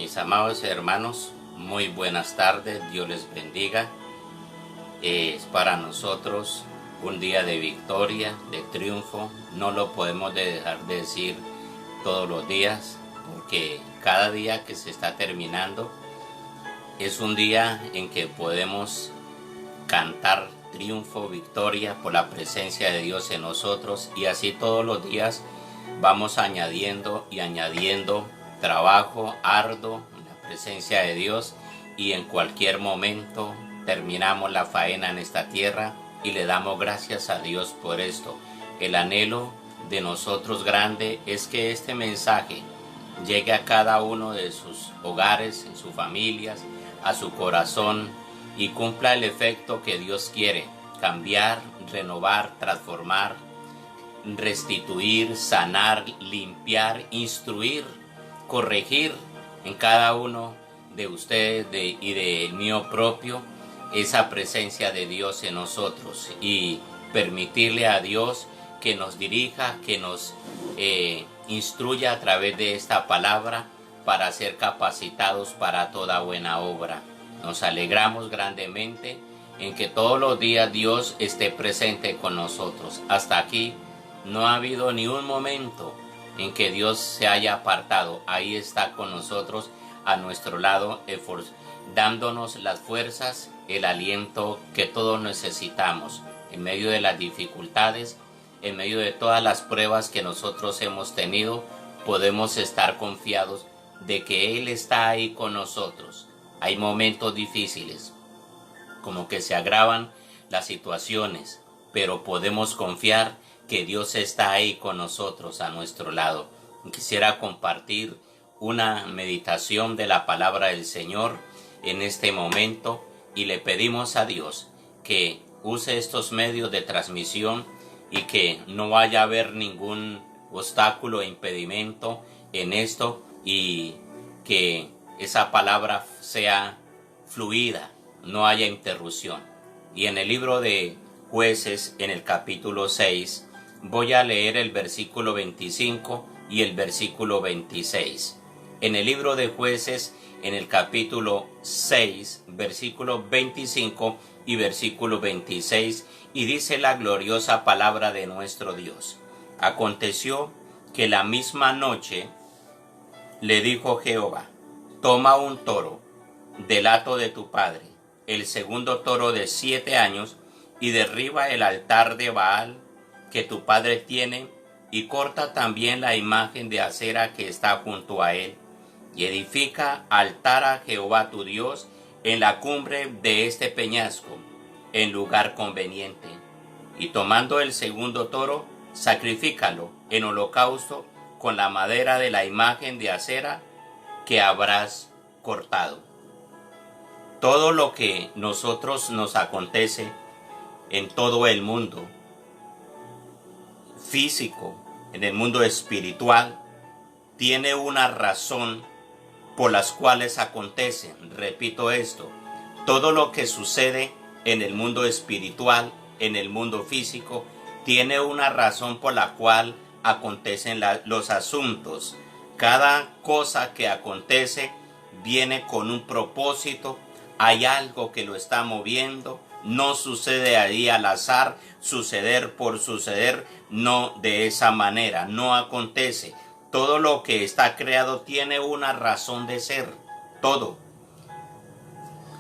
Mis amados hermanos, muy buenas tardes, Dios les bendiga. Es para nosotros un día de victoria, de triunfo. No lo podemos dejar de decir todos los días, porque cada día que se está terminando es un día en que podemos cantar triunfo, victoria por la presencia de Dios en nosotros, y así todos los días vamos añadiendo y añadiendo trabajo arduo en la presencia de Dios, y en cualquier momento terminamos la faena en esta tierra y le damos gracias a Dios por esto. El anhelo de nosotros grande es que este mensaje llegue a cada uno de sus hogares, en sus familias, a su corazón, y cumpla el efecto que Dios quiere: cambiar, renovar, transformar, restituir, sanar, limpiar, instruir, corregir en cada uno de ustedes y del mío propio esa presencia de Dios en nosotros, y permitirle a Dios que nos dirija, que nos instruya a través de esta palabra para ser capacitados para toda buena obra. Nos alegramos grandemente en que todos los días Dios esté presente con nosotros. Hasta aquí no ha habido ni un momento en que Dios se haya apartado. Ahí está con nosotros, a nuestro lado, dándonos las fuerzas, el aliento que todos necesitamos en medio de las dificultades, en medio de todas las pruebas que nosotros hemos tenido. Podemos estar confiados de que Él está ahí con nosotros. Hay momentos difíciles, como que se agravan las situaciones, pero podemos confiar que Dios está ahí con nosotros, a nuestro lado. Quisiera compartir una meditación de la palabra del Señor en este momento, y le pedimos a Dios que use estos medios de transmisión y que no vaya a haber ningún obstáculo o impedimento en esto, y que esa palabra sea fluida, no haya interrupción. Y en el libro de Jueces, en el capítulo 6, voy a leer el versículo 25 y el versículo 26. En el libro de Jueces, en el capítulo 6, versículo 25 y versículo 26, y dice la gloriosa palabra de nuestro Dios: Aconteció que la misma noche le dijo Jehová: toma un toro del hato de tu padre, el segundo toro de 7 años, y derriba el altar de Baal que tu padre tiene, y corta también la imagen de acera que está junto a él, y edifica altar a Jehová tu Dios en la cumbre de este peñasco, en lugar conveniente. Y tomando el segundo toro, sacrifícalo en holocausto con la madera de la imagen de acera que habrás cortado. Todo lo que nosotros nos acontece en todo el mundo físico, en el mundo espiritual, tiene una razón por las cuales acontecen. Repito esto: todo lo que sucede en el mundo espiritual, en el mundo físico, tiene una razón por la cual acontecen los asuntos. Cada cosa que acontece viene con un propósito. Hay algo que lo está moviendo. No sucede ahí al azar, suceder por suceder, no, de esa manera, no acontece. Todo lo que está creado tiene una razón de ser, todo,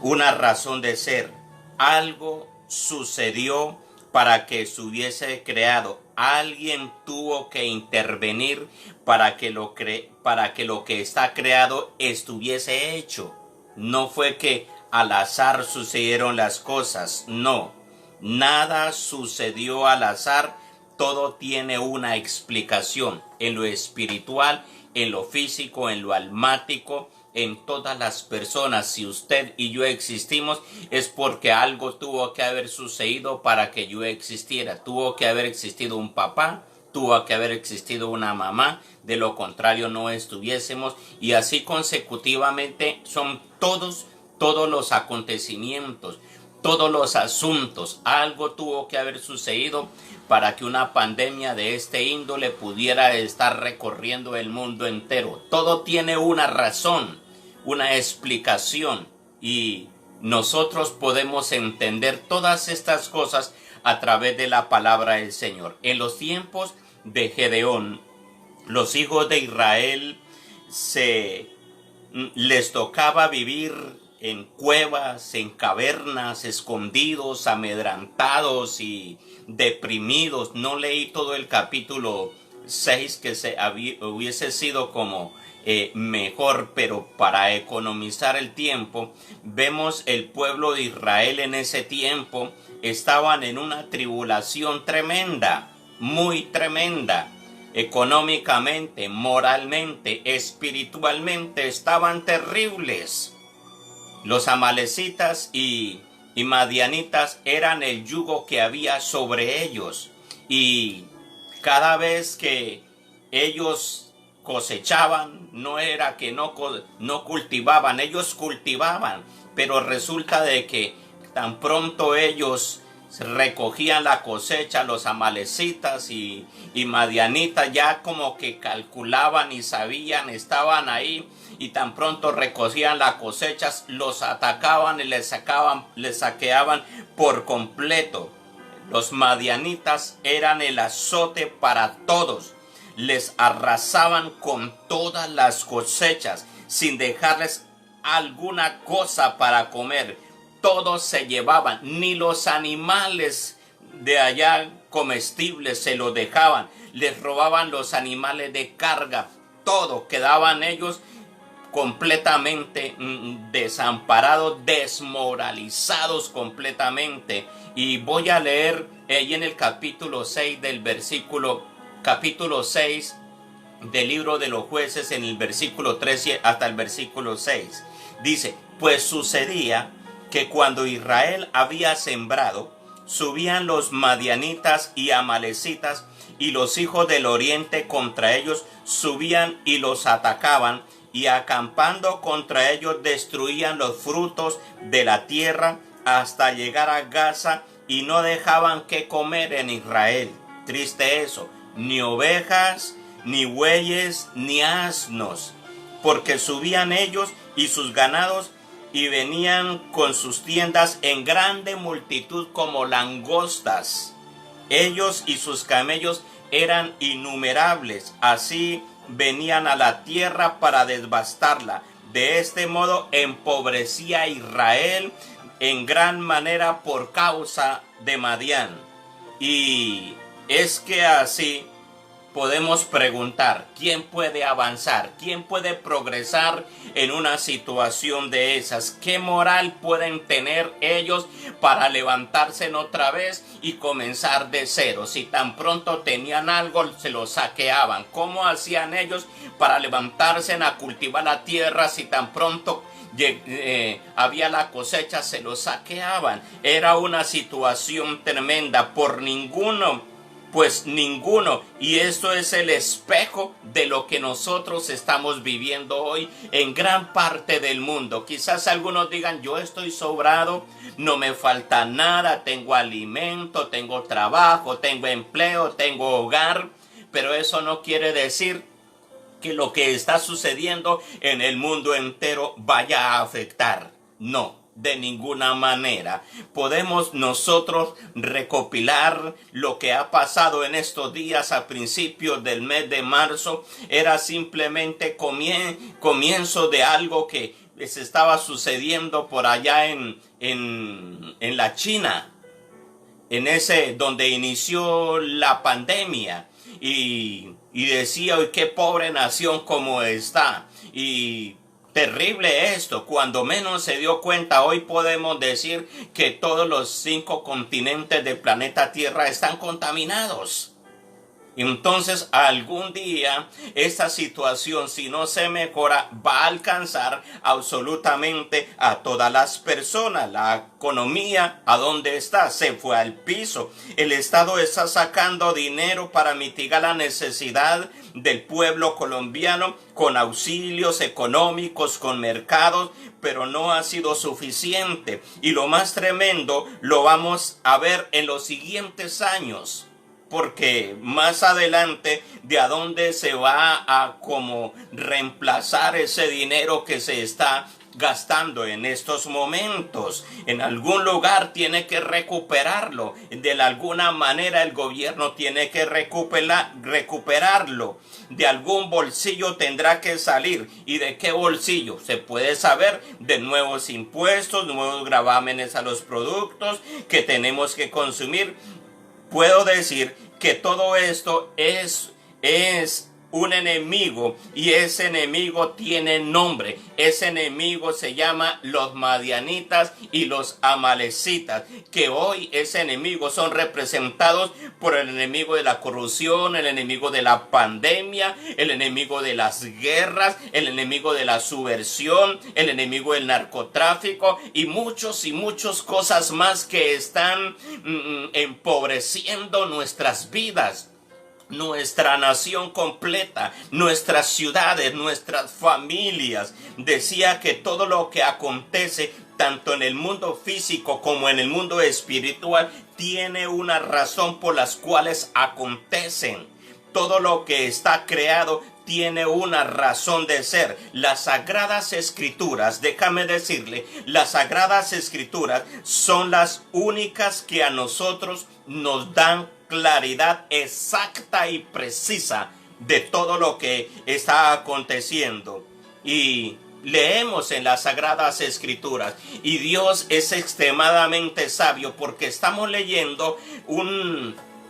una razón de ser. Algo sucedió para que se hubiese creado. Alguien tuvo que intervenir para que lo que está creado estuviese hecho. No fue que al azar sucedieron las cosas, no. Nada sucedió al azar, todo tiene una explicación. En lo espiritual, en lo físico, en lo almático, en todas las personas. Si usted y yo existimos, es porque algo tuvo que haber sucedido para que yo existiera. Tuvo que haber existido un papá, tuvo que haber existido una mamá, de lo contrario no estuviésemos. Y así consecutivamente son todos los acontecimientos, todos los asuntos. Algo tuvo que haber sucedido para que una pandemia de este índole pudiera estar recorriendo el mundo entero. Todo tiene una razón una explicación y nosotros podemos entender todas estas cosas a través de la palabra del Señor. En los tiempos de Gedeón, los hijos de Israel les tocaba vivir en cuevas, en cavernas, escondidos, amedrantados y deprimidos. No leí todo el capítulo 6, que hubiese sido como mejor, pero para economizar el tiempo, vemos el pueblo de Israel en ese tiempo estaban en una tribulación tremenda, muy tremenda. Económicamente, moralmente, espiritualmente estaban terribles. Los amalecitas y madianitas eran el yugo que había sobre ellos, y cada vez que ellos cosechaban, no era que no cultivaban, ellos cultivaban, pero resulta de que tan pronto ellos recogían la cosecha, los amalecitas y madianitas ya como que calculaban y sabían, estaban ahí, y tan pronto recogían las cosechas, los atacaban y les saqueaban por completo. Los madianitas eran el azote para todos. Les arrasaban con todas las cosechas, sin dejarles alguna cosa para comer. Todos se llevaban, ni los animales de allá comestibles se lo dejaban. Les robaban los animales de carga, todo. Quedaban ellos completamente desamparados, desmoralizados completamente. Y voy a leer ahí en el capítulo 6 del libro de los Jueces, en el versículo 13 hasta el versículo 6. Dice: pues sucedía que cuando Israel había sembrado, subían los madianitas y amalecitas, y los hijos del oriente contra ellos subían y los atacaban, y acampando contra ellos destruían los frutos de la tierra hasta llegar a Gaza, y no dejaban que comer en Israel. Triste eso, ni ovejas, ni bueyes, ni asnos, porque subían ellos y sus ganados, y venían con sus tiendas en grande multitud como langostas. Ellos y sus camellos eran innumerables, así venían a la tierra para devastarla. De este modo empobrecía a Israel en gran manera por causa de Madián. Y es que así podemos preguntar, ¿quién puede avanzar? ¿Quién puede progresar en una situación de esas? ¿Qué moral pueden tener ellos para levantarse otra vez y comenzar de cero? Si tan pronto tenían algo, se lo saqueaban. ¿Cómo hacían ellos para levantarse a cultivar la tierra si tan pronto había la cosecha, se lo saqueaban? Era una situación tremenda. Por ninguno, y esto es el espejo de lo que nosotros estamos viviendo hoy en gran parte del mundo. Quizás algunos digan: yo estoy sobrado, no me falta nada, tengo alimento, tengo trabajo, tengo empleo, tengo hogar, pero eso no quiere decir que lo que está sucediendo en el mundo entero vaya a afectar. No, de ninguna manera. Podemos nosotros recopilar lo que ha pasado en estos días a principios del mes de marzo. Era simplemente comienzo de algo que se estaba sucediendo por allá en la China, en ese donde inició la pandemia, y decía: hoy qué pobre nación como está. Y terrible esto, cuando menos se dio cuenta, hoy podemos decir que todos los 5 continentes del planeta Tierra están contaminados. Entonces, algún día esta situación, si no se mejora, va a alcanzar absolutamente a todas las personas. La economía, ¿a dónde está? Se fue al piso. El Estado está sacando dinero para mitigar la necesidad del pueblo colombiano con auxilios económicos, con mercados, pero no ha sido suficiente. Y lo más tremendo lo vamos a ver en los siguientes años. porque más adelante de a dónde se va a como reemplazar ese dinero que se está gastando en estos momentos. En algún lugar tiene que recuperarlo. De alguna manera el gobierno tiene que recuperarlo. De algún bolsillo tendrá que salir. ¿Y de qué bolsillo? Se puede saber de nuevos impuestos, nuevos gravámenes a los productos que tenemos que consumir. Puedo decir que todo esto es un enemigo, y ese enemigo tiene nombre. Ese enemigo se llama los madianitas y los amalecitas, que hoy ese enemigo son representados por el enemigo de la corrupción, el enemigo de la pandemia, el enemigo de las guerras, el enemigo de la subversión, el enemigo del narcotráfico y muchas cosas más que están empobreciendo nuestras vidas, nuestra nación completa, nuestras ciudades, nuestras familias. Decía que todo lo que acontece, tanto en el mundo físico como en el mundo espiritual, tiene una razón por las cuales acontecen. Todo lo que está creado tiene una razón de ser. Las Sagradas Escrituras, déjame decirle, las Sagradas Escrituras son las únicas que a nosotros nos dan claridad exacta y precisa de todo lo que está aconteciendo. Y leemos en las Sagradas Escrituras, y Dios es extremadamente sabio, porque estamos leyendo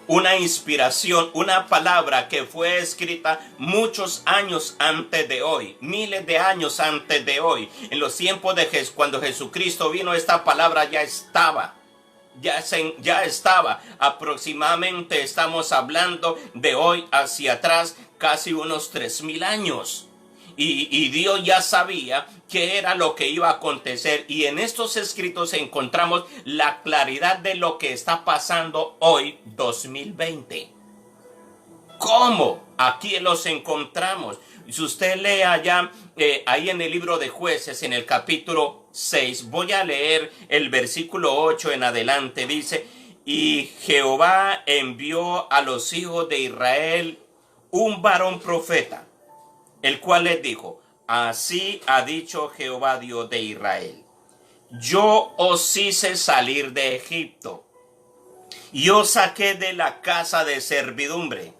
una inspiración, una palabra que fue escrita muchos años antes de hoy, miles de años antes de hoy. En los tiempos de cuando Jesucristo vino, esta palabra ya estaba. Ya estaba. Aproximadamente estamos hablando de hoy hacia atrás casi unos 3000 años. Y Dios ya sabía qué era lo que iba a acontecer. Y en estos escritos encontramos la claridad de lo que está pasando hoy, 2020. ¿Cómo? Aquí los encontramos. Si usted lee allá, ahí en el libro de Jueces, en el capítulo 6, voy a leer el versículo 8 en adelante. Dice: y Jehová envió a los hijos de Israel un varón profeta, el cual les dijo: así ha dicho Jehová Dios de Israel, yo os hice salir de Egipto, y os saqué de la casa de servidumbre,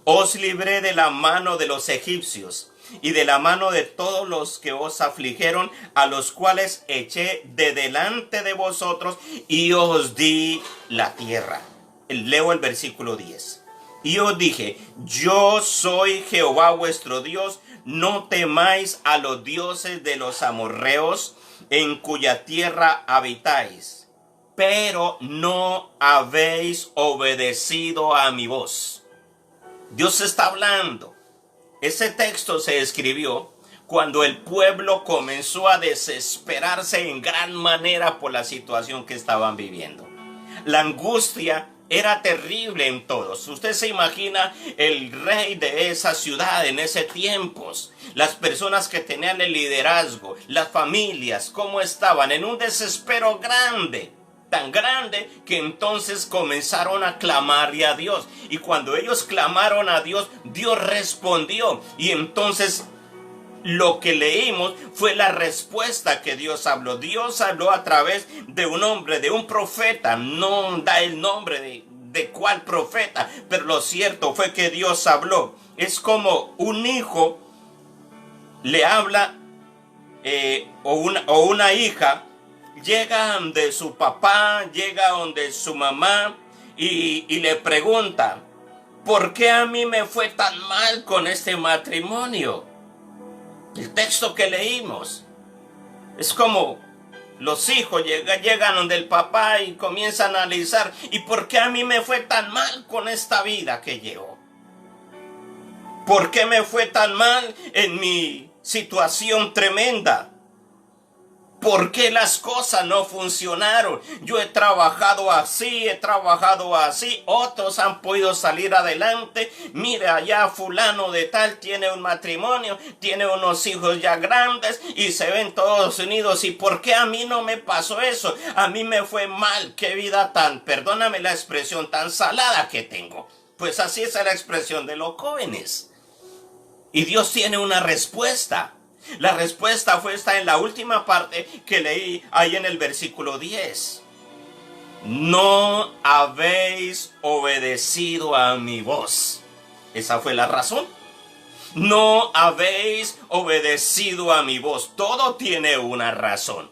os libré de la mano de los egipcios, y de la mano de todos los que os afligieron, a los cuales eché de delante de vosotros, y os di la tierra. Leo el versículo 10. Y os dije: yo soy Jehová vuestro Dios, no temáis a los dioses de los amorreos, en cuya tierra habitáis, pero no habéis obedecido a mi voz. Dios está hablando. Ese texto se escribió cuando el pueblo comenzó a desesperarse en gran manera por la situación que estaban viviendo. La angustia era terrible en todos. Usted se imagina el rey de esa ciudad en ese tiempo, las personas que tenían el liderazgo, las familias, cómo estaban en un desespero grande. Tan grande que entonces comenzaron a clamarle a Dios. Y cuando ellos clamaron a Dios, Dios respondió. Y entonces lo que leímos fue la respuesta que Dios habló. Dios habló a través de un hombre, de un profeta. No da el nombre de cuál profeta, pero lo cierto fue que Dios habló. Es como un hijo le habla o una hija. Llega donde su papá, llega donde su mamá y le pregunta: ¿por qué a mí me fue tan mal con este matrimonio? El texto que leímos es como los hijos llegan donde el papá y comienzan a analizar: ¿y por qué a mí me fue tan mal con esta vida que llevo? ¿Por qué me fue tan mal en mi situación tremenda? ¿Por qué las cosas no funcionaron? Yo he trabajado así, otros han podido salir adelante. Mira, allá fulano de tal tiene un matrimonio, tiene unos hijos ya grandes y se ven todos unidos. ¿Y por qué a mí no me pasó eso? A mí me fue mal. Qué vida tan, perdóname la expresión, tan salada que tengo. Pues así es la expresión de los jóvenes. Y Dios tiene una respuesta. La respuesta está en la última parte que leí ahí en el versículo 10. No habéis obedecido a mi voz. Esa fue la razón. No habéis obedecido a mi voz. Todo tiene una razón.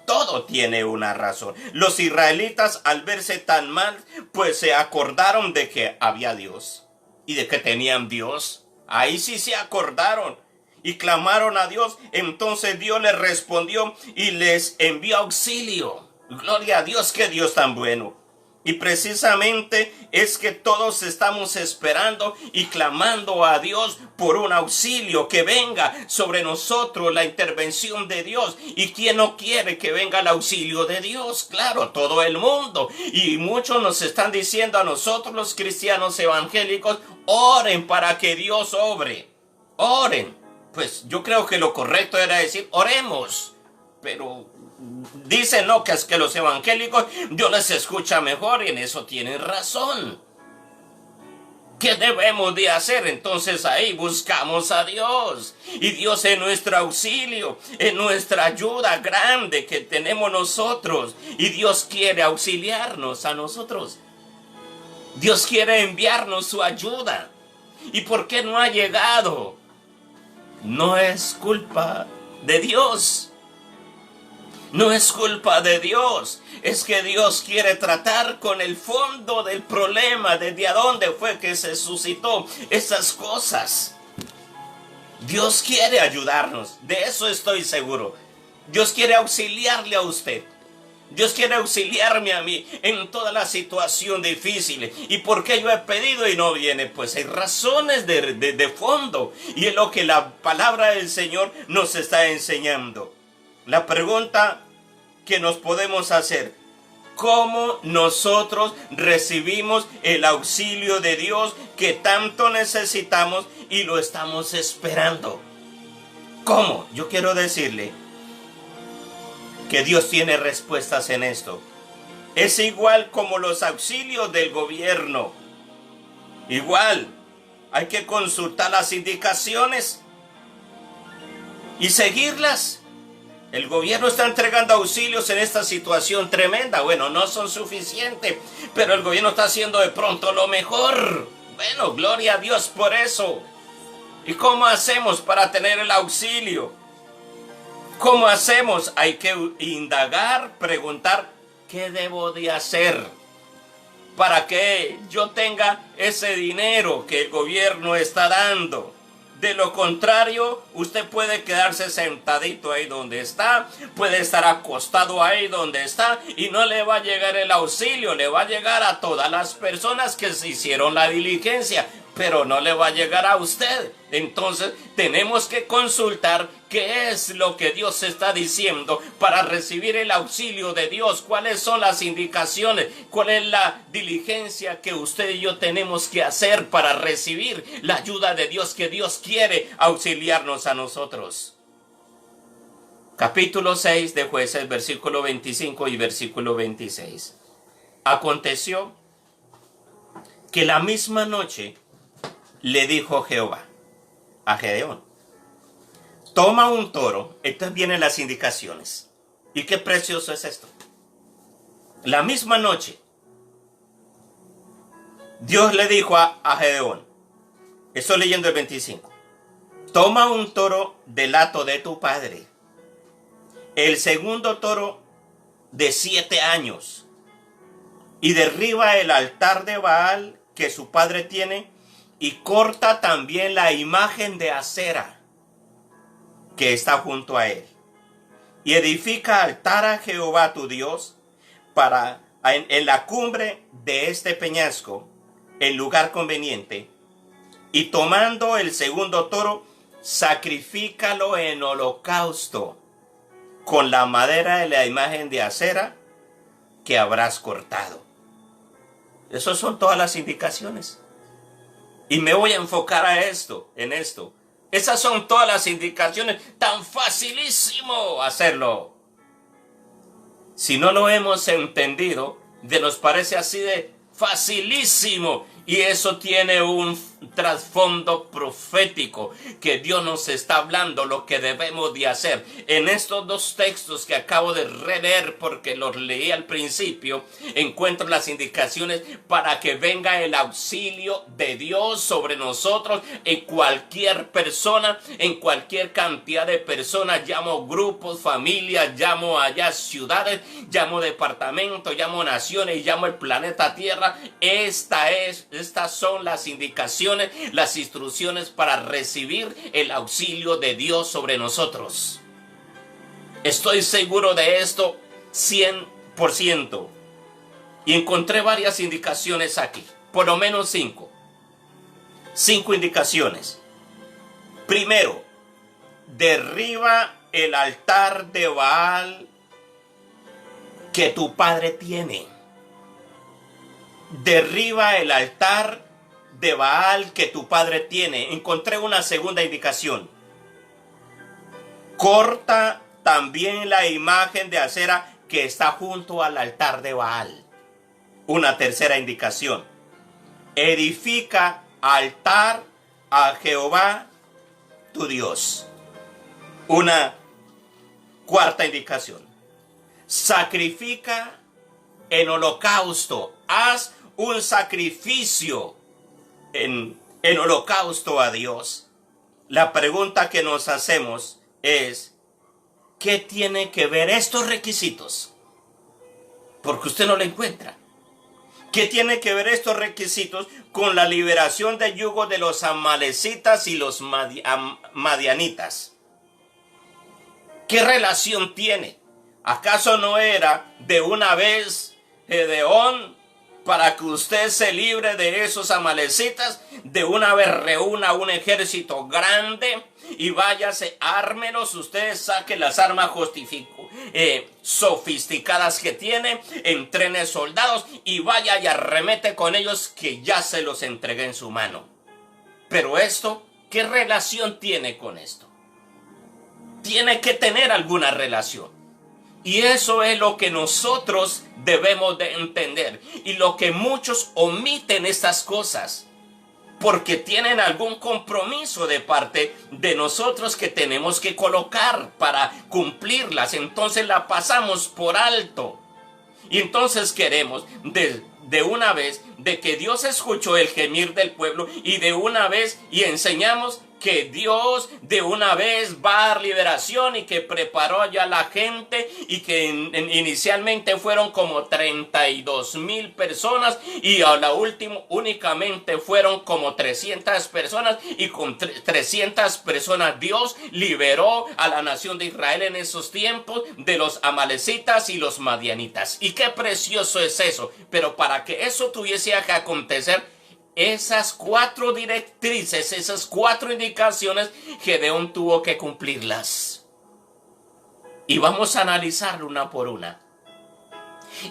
Todo tiene una razón. Los israelitas, al verse tan mal, pues se acordaron de que había Dios y de que tenían Dios. Ahí sí se acordaron y clamaron a Dios. Entonces Dios les respondió y les envió auxilio. Gloria a Dios, qué Dios tan bueno. Y precisamente es que todos estamos esperando y clamando a Dios por un auxilio, que venga sobre nosotros la intervención de Dios. ¿Y quién no quiere que venga el auxilio de Dios? Claro, todo el mundo. Y muchos nos están diciendo a nosotros los cristianos evangélicos, oren para que Dios obre. Oren. Pues yo creo que lo correcto era decir, oremos. Pero dicen no, que es que los evangélicos Dios les escucha mejor, y en eso tienen razón. ¿Qué debemos de hacer? Entonces ahí buscamos a Dios. Y Dios es nuestro auxilio, es nuestra ayuda grande que tenemos nosotros. Y Dios quiere auxiliarnos a nosotros. Dios quiere enviarnos su ayuda. ¿Y por qué no ha llegado? No es culpa de Dios. No es culpa de Dios. Es que Dios quiere tratar con el fondo del problema, desde a dónde fue que se suscitó esas cosas. Dios quiere ayudarnos, de eso estoy seguro. Dios quiere auxiliarle a usted. Dios quiere auxiliarme a mí en toda la situación difícil. ¿Y por qué yo he pedido y no viene? Pues hay razones de fondo. Y es lo que la palabra del Señor nos está enseñando. La pregunta que nos podemos hacer: ¿cómo nosotros recibimos el auxilio de Dios que tanto necesitamos y lo estamos esperando? ¿Cómo? Yo quiero decirle que Dios tiene respuestas en esto. Es igual como los auxilios del gobierno. Igual, hay que consultar las indicaciones y seguirlas. El gobierno está entregando auxilios en esta situación tremenda. Bueno, no son suficientes, pero el gobierno está haciendo de pronto lo mejor. Bueno, gloria a Dios por eso. ¿Y cómo hacemos para tener el auxilio? ¿Cómo hacemos? Hay que indagar, preguntar, ¿qué debo de hacer para que yo tenga ese dinero que el gobierno está dando? De lo contrario, usted puede quedarse sentadito ahí donde está, puede estar acostado ahí donde está y no le va a llegar el auxilio. Le va a llegar a todas las personas que se hicieron la diligencia, pero no le va a llegar a usted. Entonces tenemos que consultar qué es lo que Dios está diciendo para recibir el auxilio de Dios. ¿Cuáles son las indicaciones? ¿Cuál es la diligencia que usted y yo tenemos que hacer para recibir la ayuda de Dios, que Dios quiere auxiliarnos a nosotros? Capítulo 6 de Jueces, versículo 25 y versículo 26. Aconteció que la misma noche le dijo Jehová a Gedeón: toma un toro. Estas vienen las indicaciones. Y qué precioso es esto. La misma noche Dios le dijo a Gedeón, estoy leyendo el 25, toma un toro del hato de tu padre, el segundo toro de 7 años, y derriba el altar de Baal que su padre tiene, y corta también la imagen de Acera que está junto a él, y edifica altar a Jehová tu Dios en la cumbre de este peñasco, en lugar conveniente, y tomando el segundo toro, sacrifícalo en holocausto con la madera de la imagen de acera que habrás cortado. Esas son todas las indicaciones. Y me voy a enfocar en esto. Esas son todas las indicaciones. Tan facilísimo hacerlo. Si no lo hemos entendido, nos parece así de facilísimo. Y eso tiene un trasfondo profético, que Dios nos está hablando lo que debemos de hacer. En estos dos textos que acabo de releer, porque los leí al principio, encuentro las indicaciones para que venga el auxilio de Dios sobre nosotros en cualquier persona, en cualquier cantidad de personas. Llamo grupos, familias, llamo allá ciudades, llamo departamentos, llamo naciones, llamo el planeta Tierra. Estas son las indicaciones, las instrucciones para recibir el auxilio de Dios sobre nosotros. Estoy seguro de esto 100%. Y encontré varias indicaciones aquí, por lo menos 5. 5 indicaciones. Primero, derriba el altar de Baal que tu padre tiene. Derriba el altar de Baal que tu padre tiene. Encontré una segunda indicación. Corta también la imagen de acera que está junto al altar de Baal. Una tercera indicación. Edifica altar a Jehová tu Dios. Una cuarta indicación. Sacrifica en holocausto. Haz un sacrificio en holocausto a Dios. La pregunta que nos hacemos es, ¿qué tiene que ver estos requisitos? Porque usted no lo encuentra. ¿Qué tiene que ver estos requisitos con la liberación del yugo de los amalecitas y los madianitas? ¿Qué relación tiene? ¿Acaso no era de una vez Gedeón, para que usted se libre de esos amalecitas, de una vez reúna un ejército grande y váyase, ármelos, usted saque las armas sofisticadas que tiene, entrene soldados y vaya y arremete con ellos, que ya se los entregué en su mano? Pero esto, ¿qué relación tiene con esto? Tiene que tener alguna relación. Y eso es lo que nosotros debemos de entender. Y lo que muchos omiten estas cosas, porque tienen algún compromiso de parte de nosotros que tenemos que colocar para cumplirlas. Entonces la pasamos por alto. Y entonces queremos de una vez de que Dios escuchó el gemir del pueblo, y de una vez y enseñamos que Dios de una vez va a dar liberación y que preparó ya la gente, y que inicialmente fueron como 32,000 personas y a la última únicamente fueron como 300 personas, y con 300 personas Dios liberó a la nación de Israel en esos tiempos de los amalecitas y los madianitas. Y qué precioso es eso. Pero para que eso tuviese que acontecer, esas 4 directrices, esas 4 indicaciones, Gedeón tuvo que cumplirlas. Y vamos a analizarlo una por una.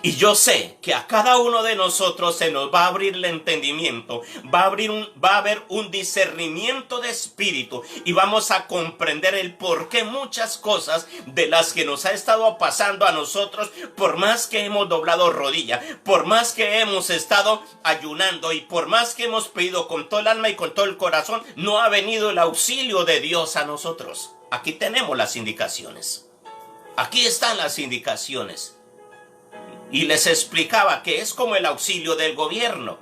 Y yo sé que a cada uno de nosotros se nos va a abrir el entendimiento, va a haber un discernimiento de espíritu, y vamos a comprender el por qué muchas cosas de las que nos ha estado pasando a nosotros, por más que hemos doblado rodilla, por más que hemos estado ayunando y por más que hemos pedido con todo el alma y con todo el corazón, no ha venido el auxilio de Dios a nosotros. Aquí tenemos las indicaciones. Aquí están las indicaciones. Y les explicaba que es como el auxilio del gobierno.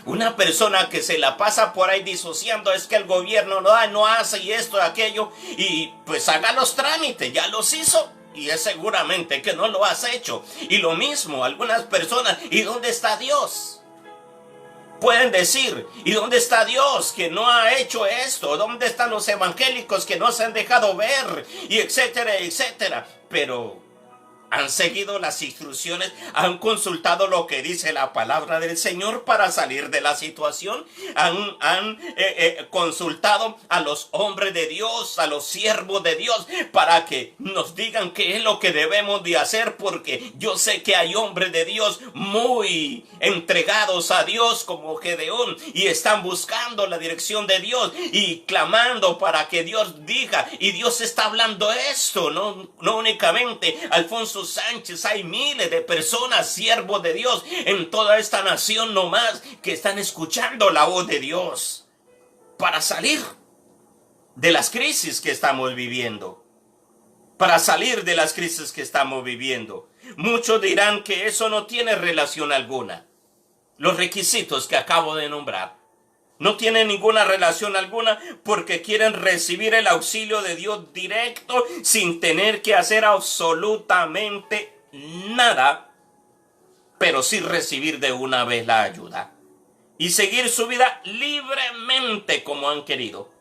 Una persona que se la pasa por ahí disociando, es que el gobierno no da, no hace y esto y aquello, y pues haga los trámites, ya los hizo, y es seguramente que no lo has hecho. Y lo mismo, algunas personas, ¿y dónde está Dios? Pueden decir, ¿y dónde está Dios que no ha hecho esto? ¿Dónde están los evangélicos que no se han dejado ver? Y etcétera, etcétera. Pero han seguido las instrucciones, han consultado lo que dice la palabra del Señor para salir de la situación, han consultado a los hombres de Dios, a los siervos de Dios, para que nos digan qué es lo que debemos de hacer, porque yo sé que hay hombres de Dios muy entregados a Dios como Gedeón y están buscando la dirección de Dios y clamando para que Dios diga, y Dios está hablando esto, no únicamente Alfonso Sánchez, hay miles de personas, siervos de Dios en toda esta nación nomás, que están escuchando la voz de Dios para salir de las crisis que estamos viviendo. Para salir de las crisis que estamos viviendo. Muchos dirán que eso no tiene relación alguna. Los requisitos que acabo de nombrar no tienen ninguna relación alguna, porque quieren recibir el auxilio de Dios directo sin tener que hacer absolutamente nada, pero sí recibir de una vez la ayuda y seguir su vida libremente como han querido.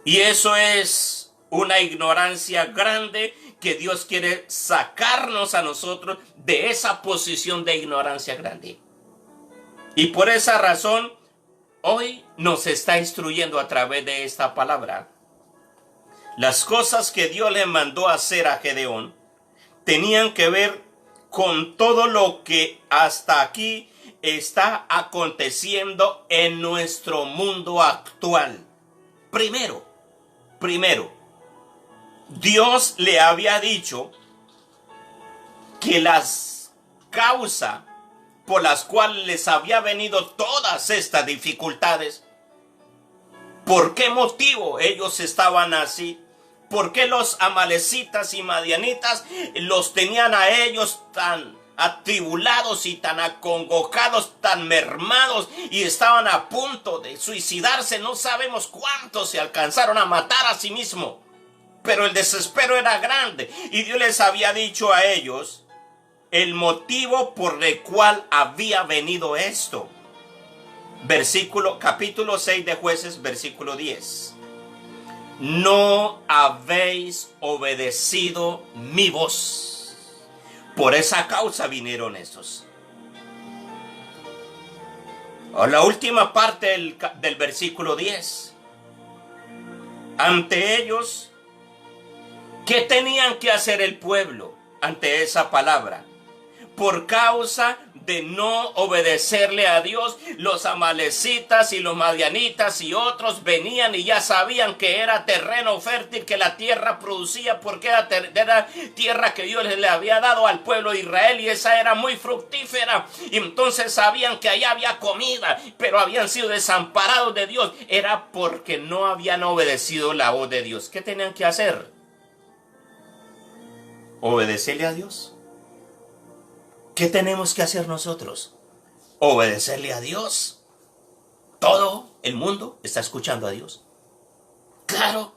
Y eso es una ignorancia grande, que Dios quiere sacarnos a nosotros de esa posición de ignorancia grande. Y por esa razón, hoy nos está instruyendo a través de esta palabra. Las cosas que Dios le mandó hacer a Gedeón tenían que ver con todo lo que hasta aquí está aconteciendo en nuestro mundo actual. Primero, Dios le había dicho que las causas por las cuales les había venido todas estas dificultades, ¿por qué motivo ellos estaban así? ¿Por qué los amalecitas y madianitas los tenían a ellos tan atribulados y tan acongojados, tan mermados, y estaban a punto de suicidarse? No sabemos cuántos se alcanzaron a matar a sí mismos, pero el desespero era grande, y Dios les había dicho a ellos el motivo por el cual había venido esto. Capítulo 6 de Jueces, versículo 10. No habéis obedecido mi voz. Por esa causa vinieron estos. O la última parte del versículo 10. Ante ellos, ¿qué tenían que hacer el pueblo ante esa palabra? Por causa de no obedecerle a Dios, los amalecitas y los madianitas y otros venían y ya sabían que era terreno fértil, que la tierra producía, porque era tierra que Dios le había dado al pueblo de Israel, y esa era muy fructífera, y entonces sabían que allá había comida, pero habían sido desamparados de Dios. Era porque no habían obedecido la voz de Dios. ¿Qué tenían que hacer? ¿Obedecerle a Dios? ¿Qué tenemos que hacer nosotros? Obedecerle a Dios. Todo el mundo está escuchando a Dios. Claro.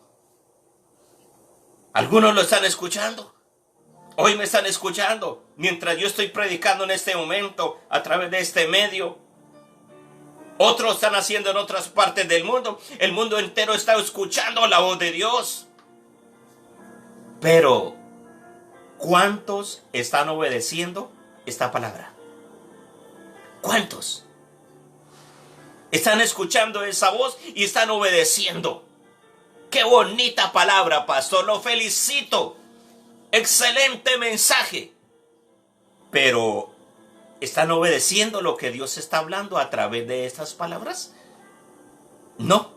Algunos lo están escuchando. Hoy me están escuchando mientras yo estoy predicando en este momento a través de este medio. Otros están haciendo en otras partes del mundo. El mundo entero está escuchando la voz de Dios. Pero ¿cuántos están obedeciendo esta palabra? ¿Cuántos están escuchando esa voz y están obedeciendo? ¡Qué bonita palabra, pastor! Lo felicito. Excelente mensaje. Pero ¿están obedeciendo lo que Dios está hablando a través de estas palabras? No.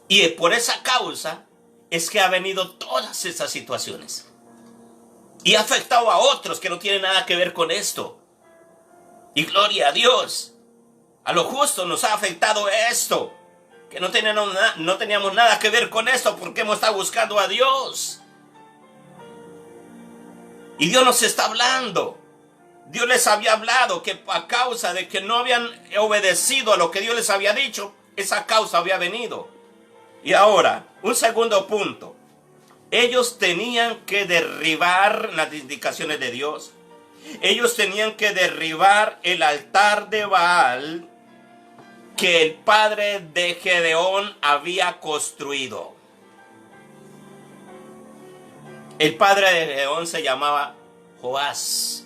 Y por esa causa es que ha venido todas esas situaciones. Y ha afectado a otros que no tienen nada que ver con esto. Y gloria a Dios. A lo justo nos ha afectado esto. Que no teníamos nada que ver con esto, porque hemos estado buscando a Dios. Y Dios nos está hablando. Dios les había hablado que a causa de que no habían obedecido a lo que Dios les había dicho, esa causa había venido. Y ahora, un segundo punto. Ellos tenían que derribar las indicaciones de Dios. Ellos tenían que derribar el altar de Baal que el padre de Gedeón había construido. El padre de Gedeón se llamaba Joás.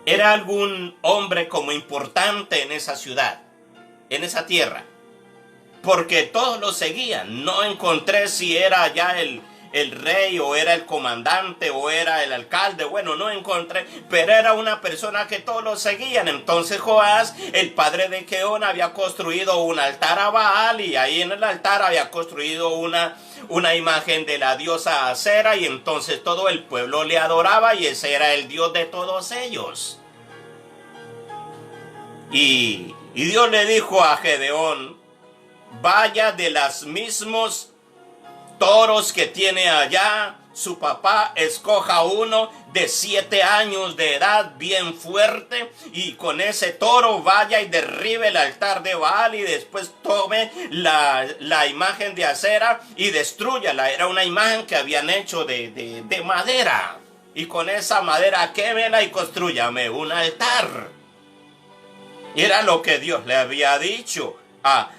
Era algún hombre como importante en esa ciudad, en esa tierra, porque todos lo seguían. No encontré si era ya el rey o era el comandante o era el alcalde. Bueno, no encontré, pero era una persona que todos lo seguían. Entonces Joás, el padre de Gedeón, había construido un altar a Baal, y ahí en el altar había construido una imagen de la diosa Acera, y entonces todo el pueblo le adoraba, y ese era el Dios de todos ellos. Y Dios le dijo a Gedeón: vaya de los mismos toros que tiene allá su papá, escoja uno de 7 años de edad, bien fuerte, y con ese toro vaya y derribe el altar de Baal, y después tome la imagen de Acera y destrúyala. Era una imagen que habían hecho de madera, y con esa madera quémela y construyame un altar. Y era lo que Dios le había dicho a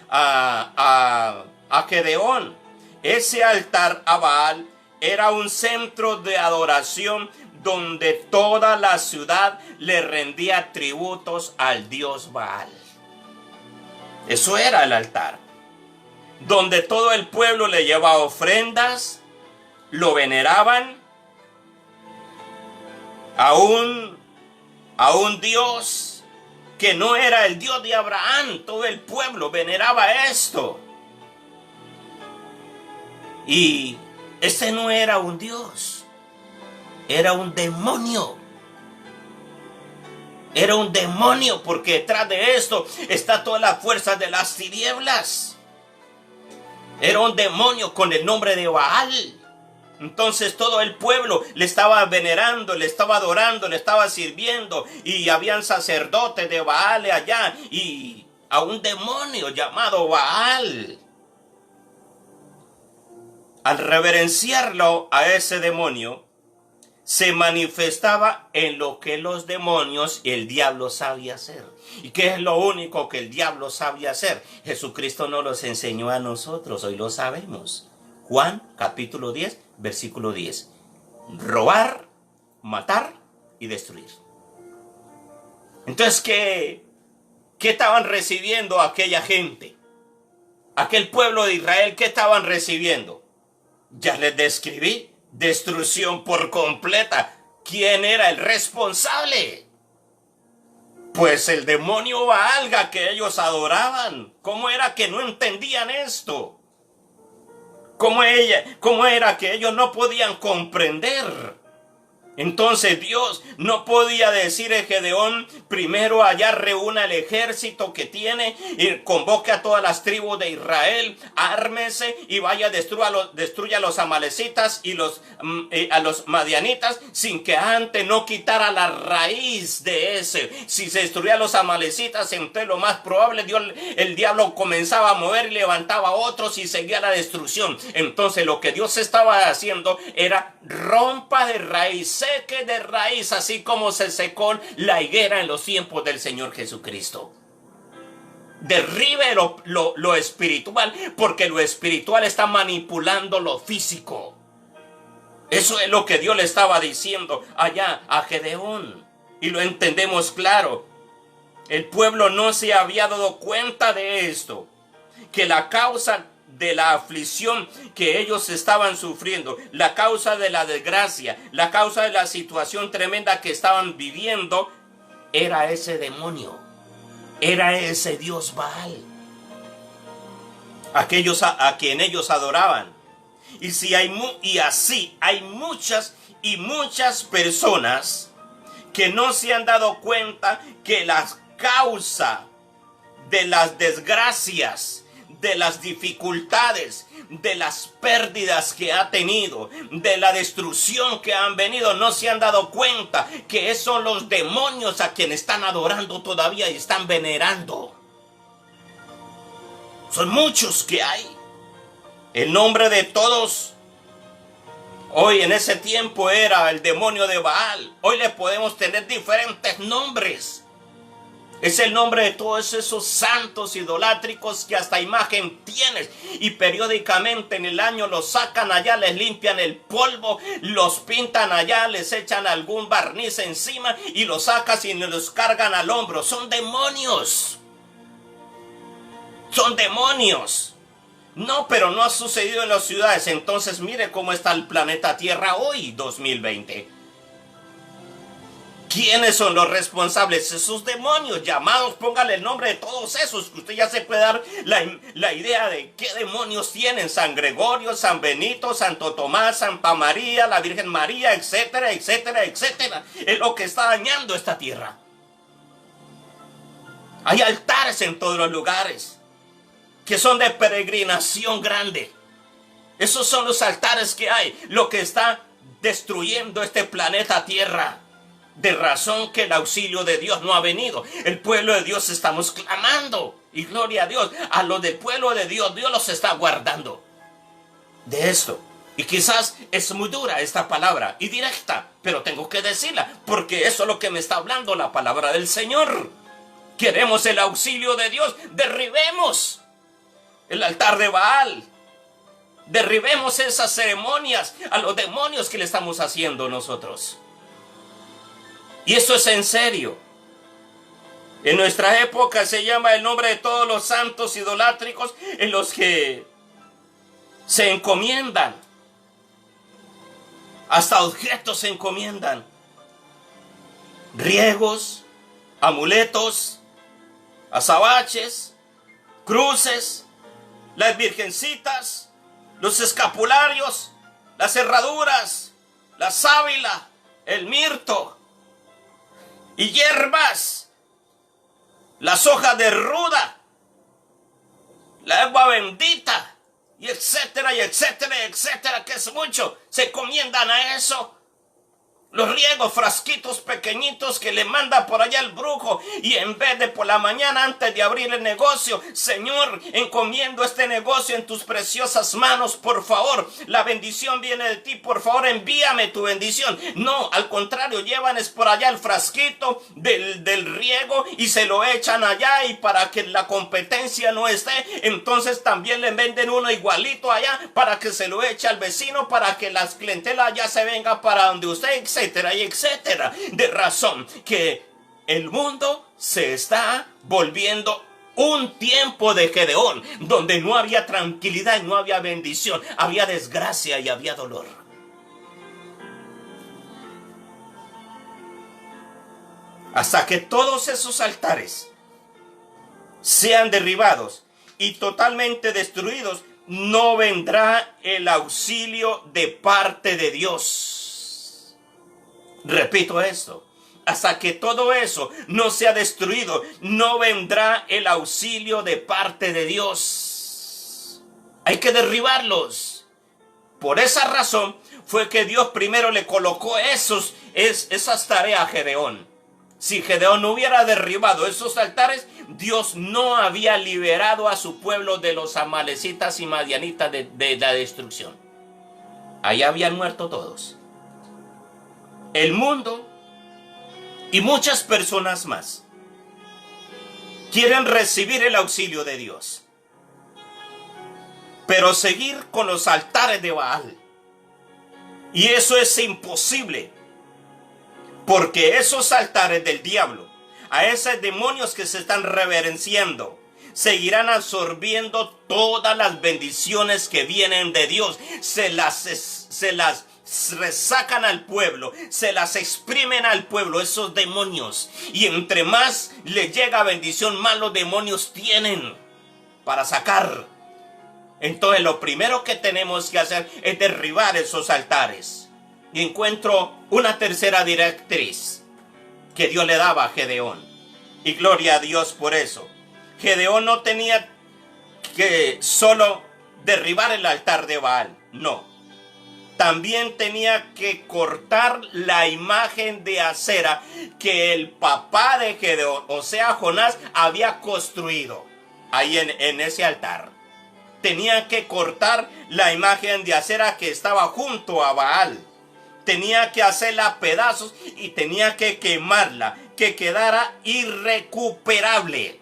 Gedeón. Ese altar a Baal era un centro de adoración donde toda la ciudad le rendía tributos al dios Baal. Eso era el altar, donde todo el pueblo le llevaba ofrendas, lo veneraban a un dios que no era el Dios de Abraham. Todo el pueblo veneraba esto. Y ese no era un Dios, era un demonio. Era un demonio, porque detrás de esto está toda la fuerza de las tinieblas. Era un demonio con el nombre de Baal. Entonces todo el pueblo le estaba venerando, le estaba adorando, le estaba sirviendo, y habían sacerdotes de Baal allá, y a un demonio llamado Baal. Al reverenciarlo a ese demonio, se manifestaba en lo que los demonios y el diablo sabía hacer. ¿Y qué es lo único que el diablo sabía hacer? Jesucristo nos los enseñó a nosotros, hoy lo sabemos. Juan capítulo 10, versículo 10. Robar, matar y destruir. Entonces, ¿qué estaban recibiendo aquella gente? Aquel pueblo de Israel, ¿qué estaban recibiendo? Ya les describí. Destrucción por completa. ¿Quién era el responsable? Pues el demonio Baal que ellos adoraban. ¿Cómo era que no entendían esto? ¿Cómo era que ellos no podían comprender? Entonces Dios no podía decir a Gedeón: primero allá reúna el ejército que tiene y convoque a todas las tribus de Israel, ármese y vaya, destruya a los amalecitas y a los madianitas, sin que antes no quitara la raíz de ese. Si se destruía a los amalecitas, entonces lo más probable, el diablo comenzaba a mover y levantaba a otros y seguía la destrucción. Entonces lo que Dios estaba haciendo era: rompa de raíz, seque de raíz, así como se secó la higuera en los tiempos del Señor Jesucristo. Derribe lo espiritual, porque lo espiritual está manipulando lo físico. Eso es lo que Dios le estaba diciendo allá a Gedeón, y lo entendemos claro. El pueblo no se había dado cuenta de esto, que la causa de la aflicción que ellos estaban sufriendo, la causa de la desgracia, la causa de la situación tremenda que estaban viviendo, era ese demonio, era ese dios Baal, aquellos a quien ellos adoraban. Y así hay muchas y muchas personas que no se han dado cuenta que la causa de las desgracias, de las dificultades, de las pérdidas que ha tenido, de la destrucción que han venido, no se han dado cuenta que esos son los demonios a quienes están adorando todavía y están venerando. Son muchos que hay. El nombre de todos hoy en ese tiempo era el demonio de Baal. Hoy le podemos tener diferentes nombres. Es el nombre de todos esos santos idolátricos que hasta imagen tienes. Y periódicamente en el año los sacan allá, les limpian el polvo, los pintan allá, les echan algún barniz encima y los sacas y los cargan al hombro. Son demonios. Son demonios. No, pero no ha sucedido en las ciudades. Entonces mire cómo está el planeta Tierra hoy, 2020. ¿Quiénes son los responsables? Esos demonios llamados, póngale el nombre de todos esos, que usted ya se puede dar la idea de qué demonios tienen. San Gregorio, San Benito, Santo Tomás, Santa María, la Virgen María, etcétera, etcétera, etcétera. Es lo que está dañando esta tierra. Hay altares en todos los lugares que son de peregrinación grande. Esos son los altares que hay, lo que está destruyendo este planeta Tierra. De razón que el auxilio de Dios no ha venido. El pueblo de Dios estamos clamando. Y gloria a Dios. A los del pueblo de Dios, Dios los está guardando de esto. Y quizás es muy dura esta palabra y directa, pero tengo que decirla, porque eso es lo que me está hablando la palabra del Señor. Queremos el auxilio de Dios. Derribemos el altar de Baal. Derribemos esas ceremonias a los demonios que le estamos haciendo nosotros. Y eso es en serio. En nuestra época se llama el nombre de todos los santos idolátricos en los que se encomiendan. Hasta objetos se encomiendan. Riegos, amuletos, azabaches, cruces, las virgencitas, los escapularios, las herraduras, la sábila, el mirto y hierbas, las hojas de ruda, la agua bendita, y etcétera, y etcétera, y etcétera, que es mucho. Se encomiendan a eso. Los riegos, frasquitos pequeñitos que le manda por allá el brujo, y en vez de por la mañana antes de abrir el negocio, Señor, encomiendo este negocio en tus preciosas manos, por favor, la bendición viene de ti, por favor, envíame tu bendición. No, al contrario, llevan es por allá el frasquito del riego y se lo echan allá, y para que la competencia no esté, entonces también le venden uno igualito allá para que se lo eche al vecino, para que las clientelas ya se venga para donde usted, etcétera y etcétera. De razón que el mundo se está volviendo un tiempo de Gedeón, donde no había tranquilidad y no había bendición, había desgracia y había dolor. Hasta que todos esos altares sean derribados y totalmente destruidos, no vendrá el auxilio de parte de Dios. Repito esto, hasta que todo eso no sea destruido, no vendrá el auxilio de parte de Dios. Hay que derribarlos. Por esa razón fue que Dios primero le colocó esas tareas a Gedeón. Si Gedeón no hubiera derribado esos altares, Dios no había liberado a su pueblo de los amalecitas y madianitas de la destrucción. Ahí habían muerto todos. El mundo y muchas personas más quieren recibir el auxilio de Dios, pero seguir con los altares de Baal. Y eso es imposible, porque esos altares del diablo, a esos demonios que se están reverenciando, seguirán absorbiendo todas las bendiciones que vienen de Dios. Se las resacan al pueblo, se las exprimen al pueblo, esos demonios. Y entre más le llega bendición, más los demonios tienen para sacar. Entonces lo primero que tenemos que hacer es derribar esos altares. Y encuentro una tercera directriz que Dios le daba a Gedeón. Y gloria a Dios por eso. Gedeón no tenía que solo derribar el altar de Baal, no. También tenía que cortar la imagen de acera que el papá de Gedeón, o sea Jonás, había construido ahí en ese altar. Tenía que cortar la imagen de acera que estaba junto a Baal. tenía que hacerla pedazos y tenía que quemarla, que quedara irrecuperable,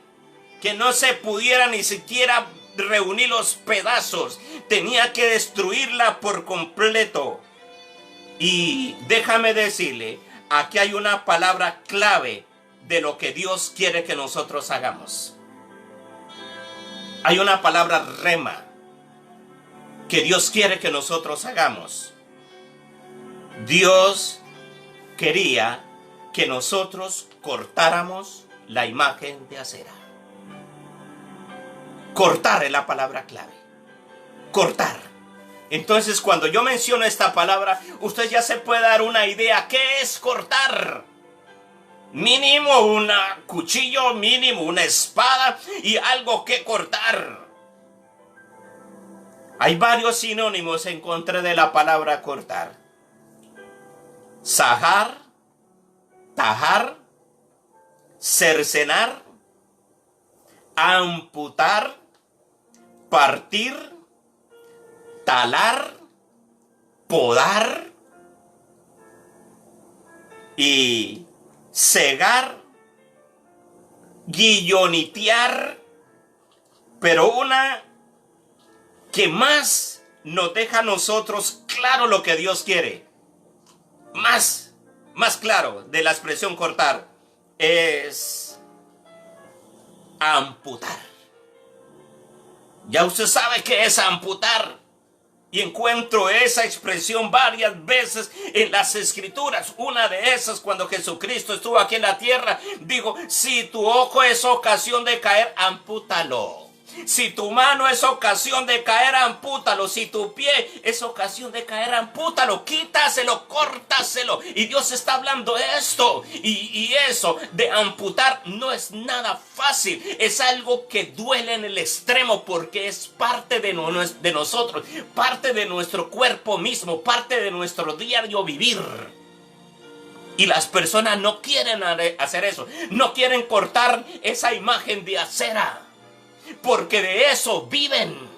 que no se pudiera ni siquiera reunir los pedazos, tenía que destruirla por completo. Y déjame decirle, aquí hay una palabra clave de lo que Dios quiere que nosotros hagamos. Hay una palabra rema que Dios quiere que nosotros hagamos. Dios quería que nosotros cortáramos la imagen de acera. Cortar es la palabra clave. Cortar. Entonces, cuando yo menciono esta palabra, usted ya se puede dar una idea. ¿Qué es cortar? Mínimo un cuchillo, mínimo una espada y algo que cortar. Hay varios sinónimos en contra de la palabra cortar. Sajar, tajar, cercenar, amputar, partir, talar, podar y cegar, guillonitear, pero una que más nos deja a nosotros claro lo que Dios quiere, más claro de la expresión cortar, es amputar. Ya usted sabe qué es amputar. Y encuentro esa expresión varias veces en las Escrituras. Una de esas, cuando Jesucristo estuvo aquí en la tierra, dijo: si tu ojo es ocasión de caer, ampútalo. Si tu mano es ocasión de caer, ampútalo. Si tu pie es ocasión de caer, ampútalo. Quítaselo, córtaselo. Y Dios está hablando de esto. Y eso de amputar no es nada fácil. Es algo que duele en el extremo, porque es parte de nosotros, parte de nuestro cuerpo mismo, parte de nuestro diario vivir. Y las personas no quieren hacer eso. No quieren cortar esa imagen de acera, porque de eso viven.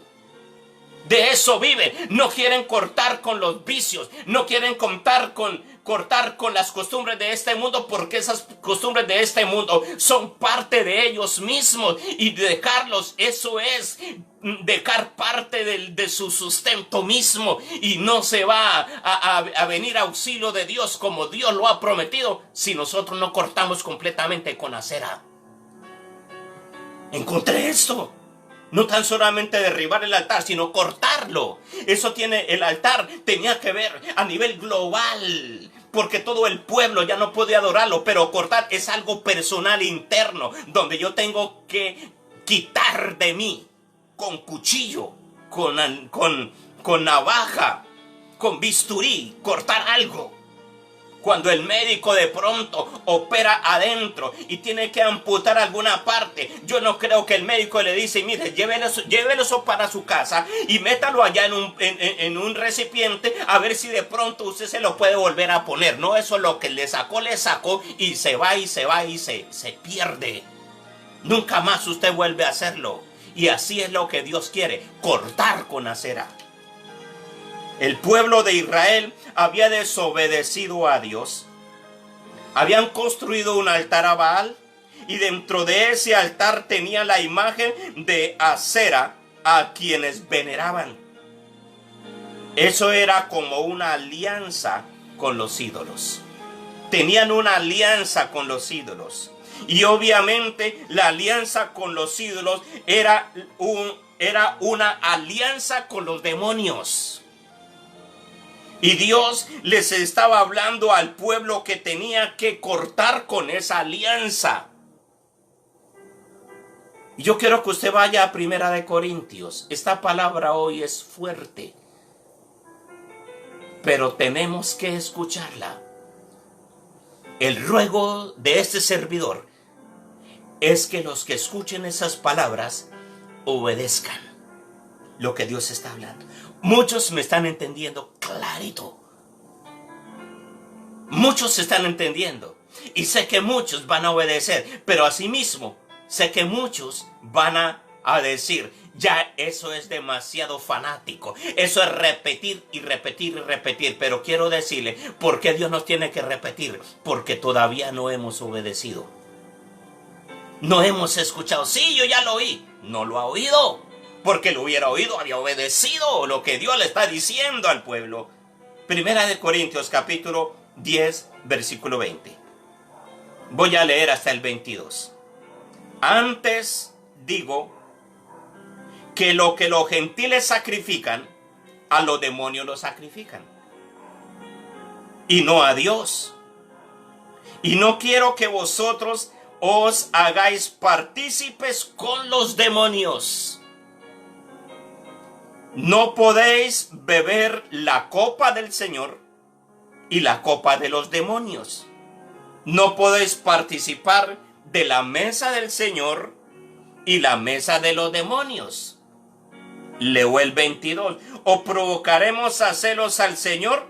De eso viven. No quieren cortar con los vicios. No quieren cortar con las costumbres de este mundo, porque esas costumbres de este mundo son parte de ellos mismos. Y dejarlos, eso es dejar parte de su sustento mismo. Y no se va a venir auxilio de Dios como Dios lo ha prometido si nosotros no cortamos completamente con acera. Encontré esto. No tan solamente derribar el altar, sino cortarlo. Eso el altar tenía que ver a nivel global, porque todo el pueblo ya no puede adorarlo. Pero cortar es algo personal, interno, donde yo tengo que quitar de mí con cuchillo, con navaja, con bisturí, cortar algo. Cuando el médico de pronto opera adentro y tiene que amputar alguna parte, yo no creo que el médico le dice: mire, llévelo eso para su casa y métalo allá en un recipiente, a ver si de pronto usted se lo puede volver a poner. No, eso es lo que le sacó y se va y se pierde. Nunca más usted vuelve a hacerlo. Y así es lo que Dios quiere: cortar con acera. El pueblo de Israel había desobedecido a Dios. Habían construido un altar a Baal, y dentro de ese altar tenía la imagen de Acera, a quienes veneraban. Eso era como una alianza con los ídolos. Tenían una alianza con los ídolos. Y obviamente la alianza con los ídolos era una alianza con los demonios. Y Dios les estaba hablando al pueblo que tenía que cortar con esa alianza. Y yo quiero que usted vaya a 1 Corintios. Esta palabra hoy es fuerte, pero tenemos que escucharla. El ruego de este servidor es que los que escuchen esas palabras obedezcan lo que Dios está hablando. Muchos me están entendiendo clarito. Muchos se están entendiendo. Y sé que muchos van a obedecer. Pero asimismo, sé que muchos van a decir: Ya eso es demasiado fanático. Eso es repetir y repetir y repetir. Pero quiero decirle, ¿por qué Dios nos tiene que repetir? Porque todavía no hemos obedecido. No hemos escuchado. Sí, yo ya lo oí. No lo ha oído. Porque lo hubiera oído, había obedecido lo que Dios le está diciendo al pueblo. Primera de Corintios, capítulo 10, versículo 20. Voy a leer hasta el 22. Antes digo que lo que los gentiles sacrifican, a los demonios lo sacrifican, y no a Dios. Y no quiero que vosotros os hagáis partícipes con los demonios. No podéis beber la copa del Señor y la copa de los demonios. No podéis participar de la mesa del Señor y la mesa de los demonios. Leo el 22. ¿O provocaremos a celos al Señor?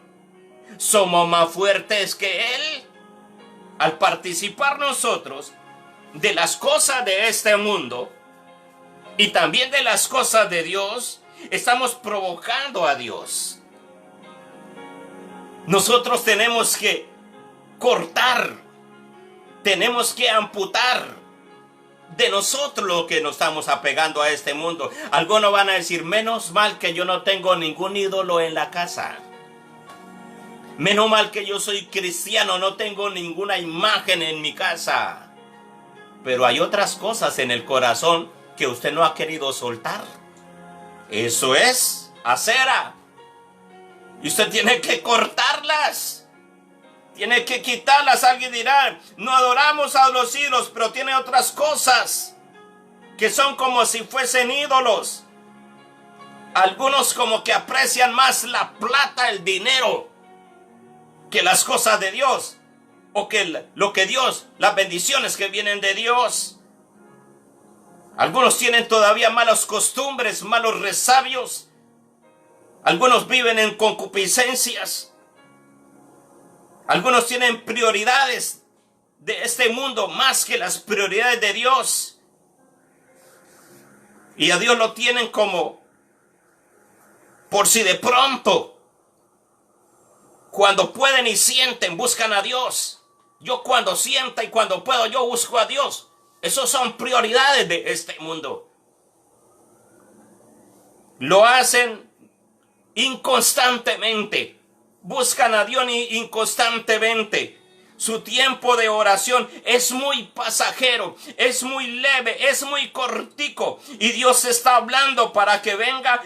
¿Somos más fuertes que Él? Al participar nosotros de las cosas de este mundo y también de las cosas de Dios, estamos provocando a Dios. Nosotros tenemos que cortar, tenemos que amputar de nosotros lo que nos estamos apegando a este mundo. Algunos van a decir, menos mal que yo no tengo ningún ídolo en la casa. Menos mal que yo soy cristiano, no tengo ninguna imagen en mi casa. Pero hay otras cosas en el corazón que usted no ha querido soltar. Eso es acera. Y usted tiene que cortarlas. Tiene que quitarlas. Alguien dirá, no adoramos a los ídolos, pero tiene otras cosas que son como si fuesen ídolos. Algunos como que aprecian más la plata, el dinero, que las cosas de Dios, o que lo que Dios, las bendiciones que vienen de Dios. Algunos tienen todavía malas costumbres, malos resabios. Algunos viven en concupiscencias. Algunos tienen prioridades de este mundo más que las prioridades de Dios. Y a Dios lo tienen como por si de pronto. Cuando pueden y sienten, buscan a Dios. Yo cuando sienta y cuando puedo, yo busco a Dios. Esas son prioridades de este mundo. Lo hacen inconstantemente. Buscan a Dios inconstantemente. Su tiempo de oración es muy pasajero, es muy leve, es muy cortico. Y Dios está hablando para que venga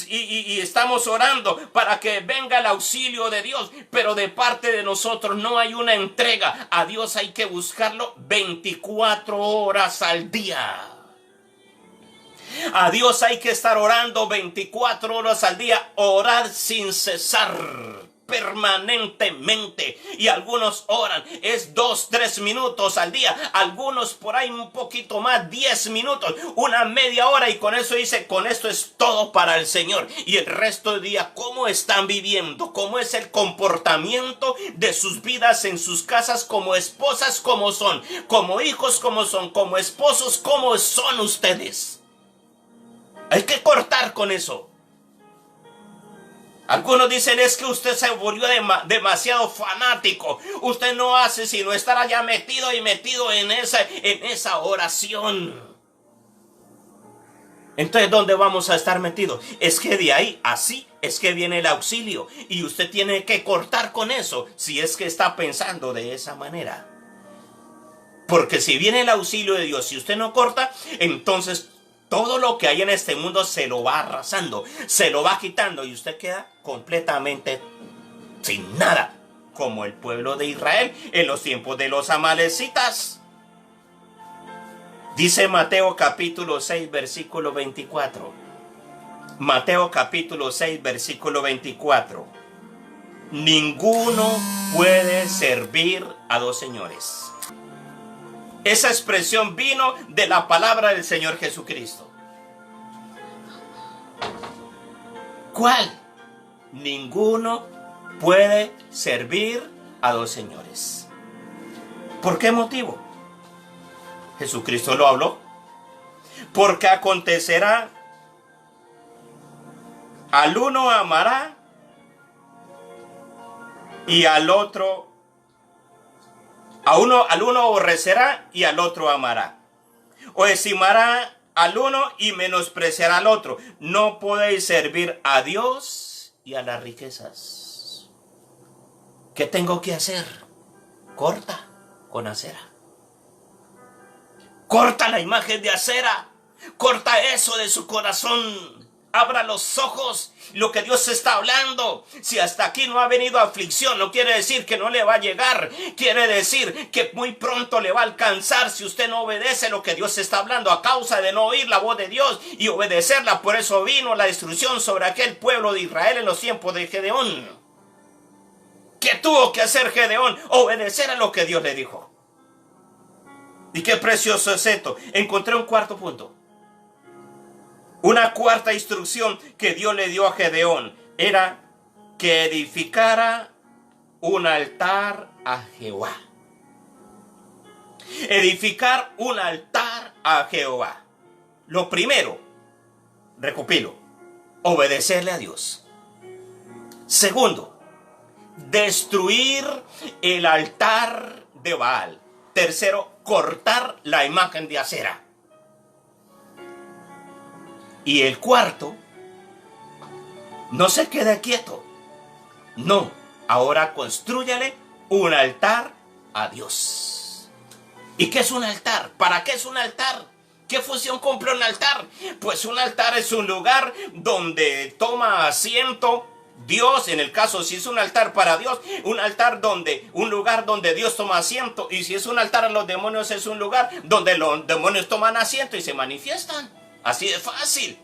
y estamos orando para que venga el auxilio de Dios. Pero de parte de nosotros no hay una entrega. A Dios hay que buscarlo 24 horas al día. A Dios hay que estar orando 24 horas al día, orar sin cesar, permanentemente. Y algunos oran, es 2-3 minutos al día, algunos por ahí un poquito más, 10 minutos, una media hora, y con eso dice, con esto es todo para el Señor. Y el resto del día, ¿cómo están viviendo? ¿Cómo es el comportamiento de sus vidas en sus casas? Como esposas, ¿cómo son? Como hijos, ¿cómo son? Como esposos, ¿cómo son ustedes? Hay que cortar con eso. Algunos dicen, es que usted se volvió demasiado fanático. Usted no hace sino estar allá metido en esa oración. Entonces, ¿dónde vamos a estar metidos? Es que de ahí, así es que viene el auxilio. Y usted tiene que cortar con eso, si es que está pensando de esa manera. Porque si viene el auxilio de Dios, si usted no corta, entonces todo lo que hay en este mundo se lo va arrasando, se lo va quitando, y usted queda completamente sin nada, como el pueblo de Israel en los tiempos de los amalecitas. Dice Mateo capítulo 6, versículo 24. Mateo capítulo 6, versículo 24. Ninguno puede servir a dos señores. Esa expresión vino de la palabra del Señor Jesucristo. ¿Cuál? Ninguno puede servir a dos señores. ¿Por qué motivo? Jesucristo lo habló. Porque acontecerá Al uno amará y al otro, al uno aborrecerá y al otro amará. O estimará al uno y menospreciará al otro. No podéis servir a Dios y a las riquezas. ¿Qué tengo que hacer? Corta con acera. Corta la imagen de acera. Corta eso de su corazón. Abra los ojos, lo que Dios está hablando. Si hasta aquí no ha venido aflicción, no quiere decir que no le va a llegar. Quiere decir que muy pronto le va a alcanzar si usted no obedece lo que Dios está hablando a causa de no oír la voz de Dios y obedecerla. Por eso vino la destrucción sobre aquel pueblo de Israel en los tiempos de Gedeón. ¿Qué tuvo que hacer Gedeón? Obedecer a lo que Dios le dijo. Y qué precioso es esto. Encontré un cuarto punto. Una cuarta instrucción que Dios le dio a Gedeón era que edificara un altar a Jehová. Edificar un altar a Jehová. Lo primero, recopilo, obedecerle a Dios. Segundo, destruir el altar de Baal. Tercero, cortar la imagen de acera. Y el cuarto, no se quede quieto. No, ahora constrúyale un altar a Dios. ¿Y qué es un altar? ¿Para qué es un altar? ¿Qué función cumple un altar? Pues un altar es un lugar donde toma asiento Dios, en el caso si es un altar para Dios, un lugar donde Dios toma asiento. Y si es un altar a los demonios, es un lugar donde los demonios toman asiento y se manifiestan. Así de fácil.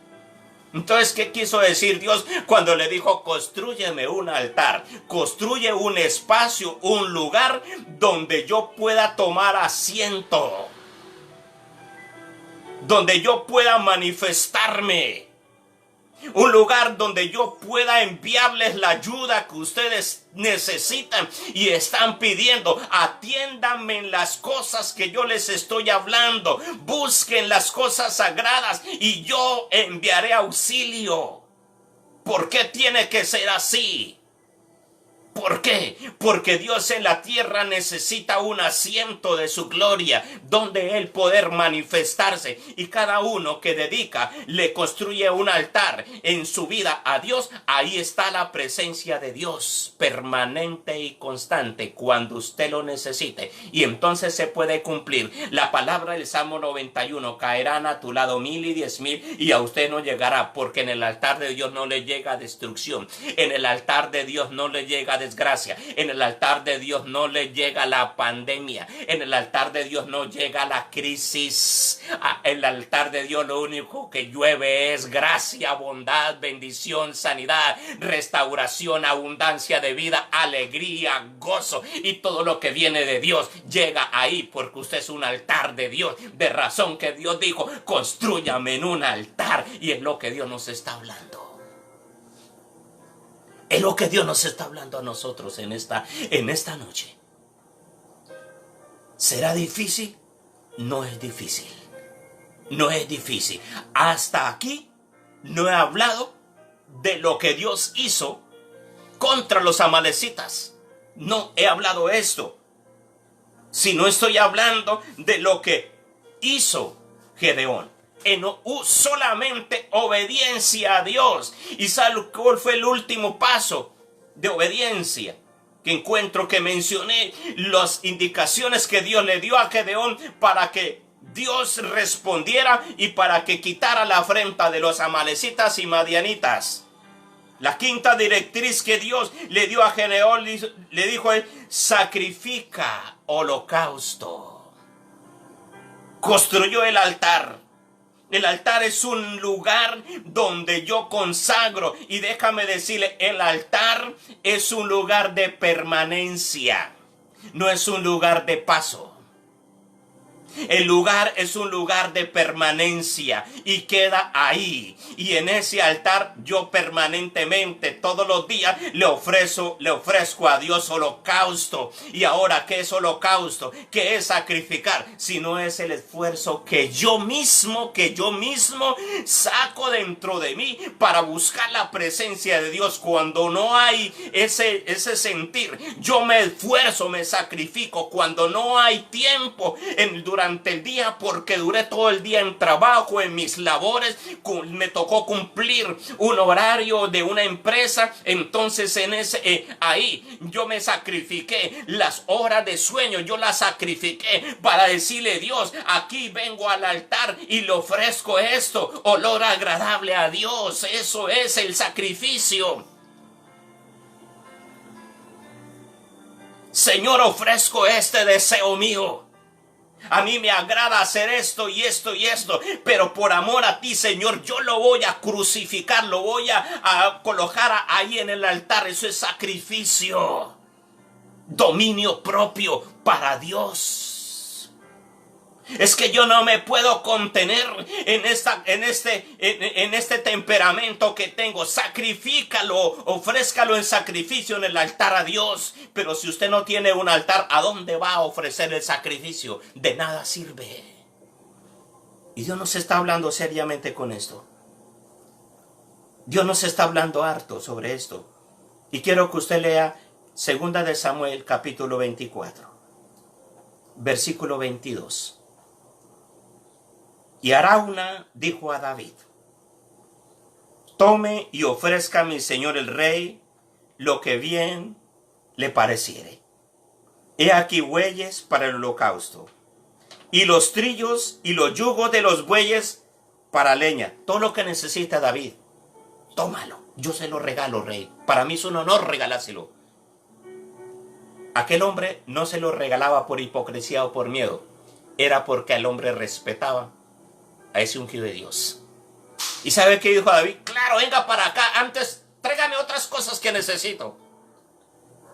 Entonces, ¿qué quiso decir Dios cuando le dijo, constrúyeme un altar? Construye un espacio, un lugar donde yo pueda tomar asiento. Donde yo pueda manifestarme. Un lugar donde yo pueda enviarles la ayuda que ustedes necesitan y están pidiendo. Atiéndanme en las cosas que yo les estoy hablando. Busquen las cosas sagradas y yo enviaré auxilio. ¿Por qué tiene que ser así? ¿Por qué? Porque Dios en la tierra necesita un asiento de su gloria donde Él poder manifestarse, y cada uno que dedica, le construye un altar en su vida a Dios. Ahí está la presencia de Dios permanente y constante cuando usted lo necesite, y entonces se puede cumplir la palabra del Salmo 91: caerán a tu lado 1000 y 10,000 y a usted no llegará, porque en el altar de Dios no le llega destrucción, en el altar de Dios no le llega desgracia, en el altar de Dios no le llega la pandemia, en el altar de Dios no llega la crisis. En el altar de Dios lo único que llueve es gracia, bondad, bendición, sanidad, restauración, abundancia de vida, alegría, gozo, y todo lo que viene de Dios llega ahí, porque usted es un altar de Dios. De razón que Dios dijo, constrúyame en un altar, y es lo que Dios nos está hablando. Es lo que Dios nos está hablando a nosotros en esta noche. ¿Será difícil? No es difícil. No es difícil. Hasta aquí no he hablado de lo que Dios hizo contra los amalecitas. No he hablado esto. Sino estoy hablando de lo que hizo Gedeón. En solamente obediencia a Dios. ¿Y sabe cuál fue el último paso de obediencia que encuentro, que mencioné? Las indicaciones que Dios le dio a Gedeón para que Dios respondiera y para que quitara la afrenta de los amalecitas y madianitas. La quinta directriz que Dios le dio a Gedeón, le dijo: sacrifica holocausto. Construyó el altar. El altar es un lugar donde yo consagro, y déjame decirle, el altar es un lugar de permanencia, no es un lugar de paso. El lugar es un lugar de permanencia y queda ahí. Y en ese altar yo permanentemente todos los días le ofrezco a Dios holocausto. Y ahora, ¿qué es holocausto? ¿Qué es sacrificar? Si no es el esfuerzo que yo mismo saco dentro de mí para buscar la presencia de Dios. Cuando no hay ese sentir, yo me esfuerzo, me sacrifico. Cuando no hay tiempo durante el día, porque duré todo el día en trabajo, en mis labores, me tocó cumplir un horario de una empresa, entonces ahí yo me sacrifiqué las horas de sueño, yo las sacrifiqué para decirle: Dios, aquí vengo al altar y le ofrezco esto, olor agradable a Dios. Eso es el sacrificio. Señor, ofrezco este deseo mío. A mí me agrada hacer esto y esto y esto, pero por amor a ti, Señor, yo lo voy a crucificar, lo voy a colocar ahí en el altar. Eso es sacrificio, dominio propio para Dios. Es que yo no me puedo contener en este temperamento que tengo. Sacrifícalo, ofrézcalo en sacrificio en el altar a Dios. Pero si usted no tiene un altar, ¿a dónde va a ofrecer el sacrificio? De nada sirve. Y Dios nos está hablando seriamente con esto. Dios nos está hablando harto sobre esto. Y quiero que usted lea 2 de Samuel capítulo 24, versículo 22. Y Arauna dijo a David: tome y ofrezca a mi señor el rey lo que bien le pareciere. He aquí bueyes para el holocausto, y los trillos y los yugos de los bueyes para leña. Todo lo que necesita David, tómalo. Yo se lo regalo, rey. Para mí es un honor regalárselo. Aquel hombre no se lo regalaba por hipocresía o por miedo. Era porque el hombre respetaba a ese ungido de Dios. ¿Y sabe qué dijo David? Claro, venga para acá, antes tráigame otras cosas que necesito.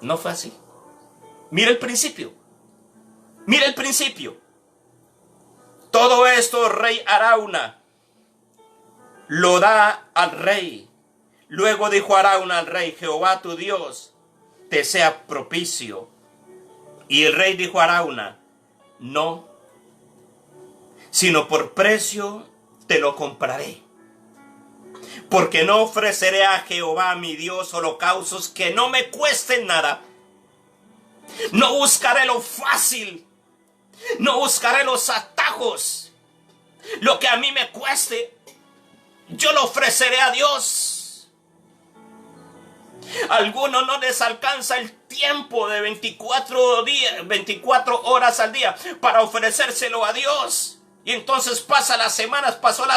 No fue así. Mira el principio. Mira el principio. Todo esto, rey Arauna, lo da al rey. Luego dijo Arauna al rey: Jehová tu Dios te sea propicio. Y el rey dijo a Arauna: no, sino por precio te lo compraré. Porque no ofreceré a Jehová mi Dios holocaustos que no me cuesten nada. No buscaré lo fácil. No buscaré los atajos. Lo que a mí me cueste, yo lo ofreceré a Dios. A algunos no les alcanza el tiempo de 24 horas al día para ofrecérselo a Dios. Y entonces pasó la